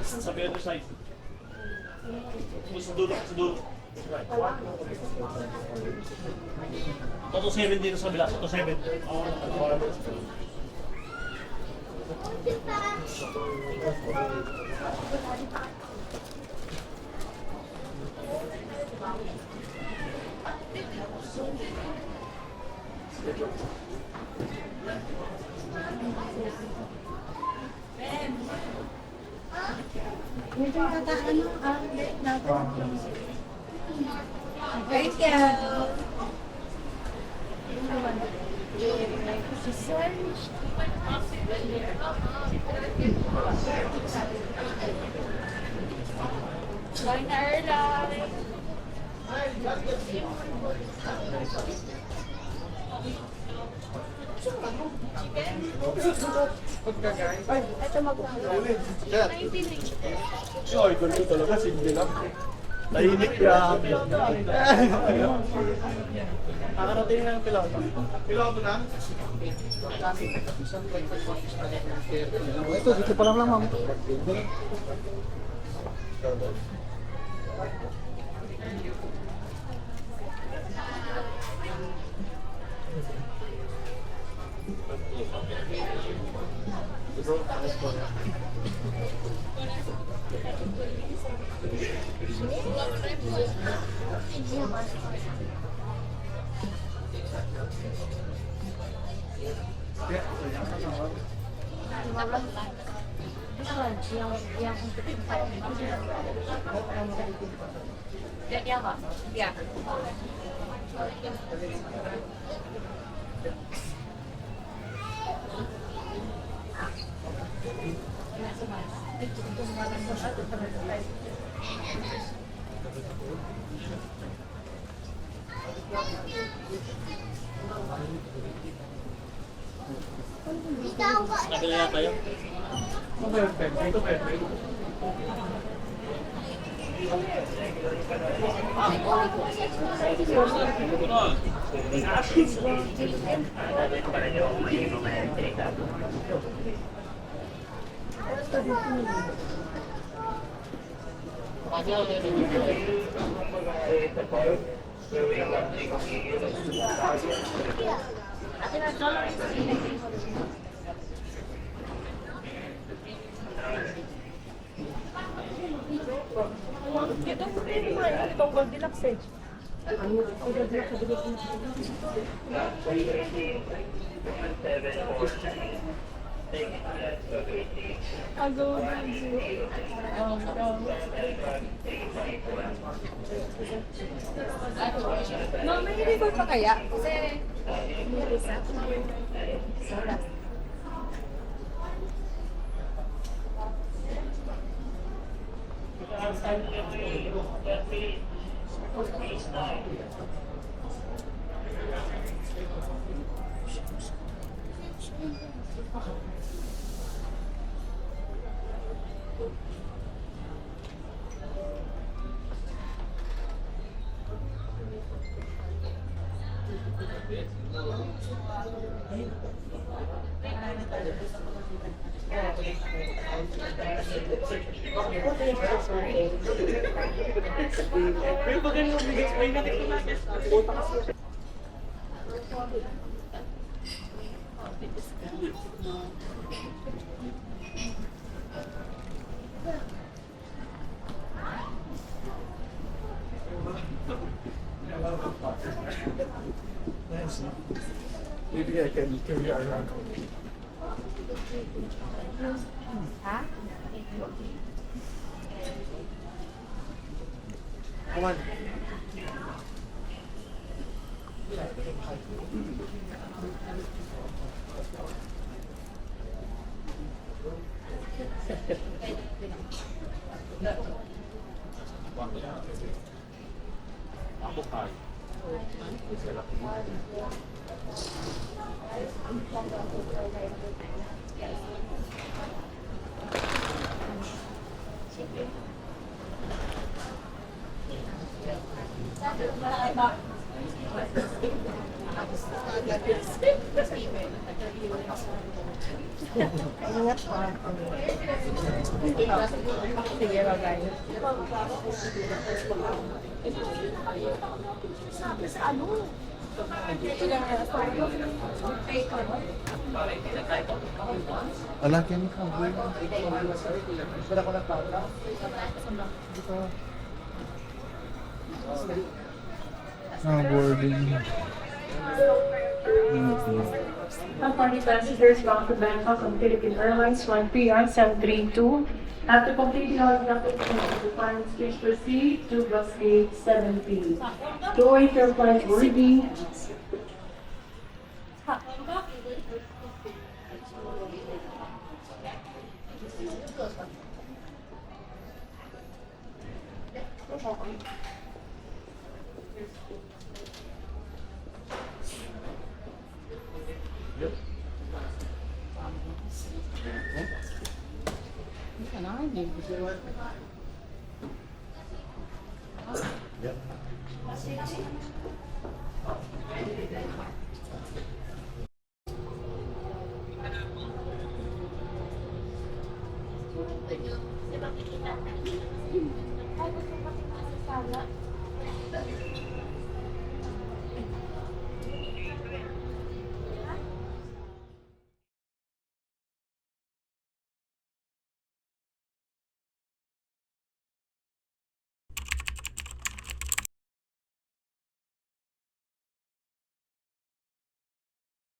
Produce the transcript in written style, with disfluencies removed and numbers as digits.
Sa other side. Sa dulo, sa dulo. Toto 7 dito sa bila. Toto 7. Medyo yata ano, thank you. Going to early. Ito magkakaroon. 19. Ay, ganito talaga, simple lang. Tahimik yan. Nakarating na yung piloto. Piloto na? Ito, dito pa lang ma'am. Yeah. Nagala na tayo? Ito perfect. Itong Goldilocks eh. No, may record pa kaya? Kasi may isa. Soda. Pero pag ganun yung bigas, may natin ko natin. Puta kasi. Maybe I can carry around. Ha? Come on. Ingat pa. Sige, bye-bye. Wala kayo ni Kaboy. Wala ko na tata. Dito. Boarding. Company passengers bound to Bangkok on Philippine Airlines Flight PR732. After completing all of the requirements, please proceed to bus gate 17. To await your flight boarding.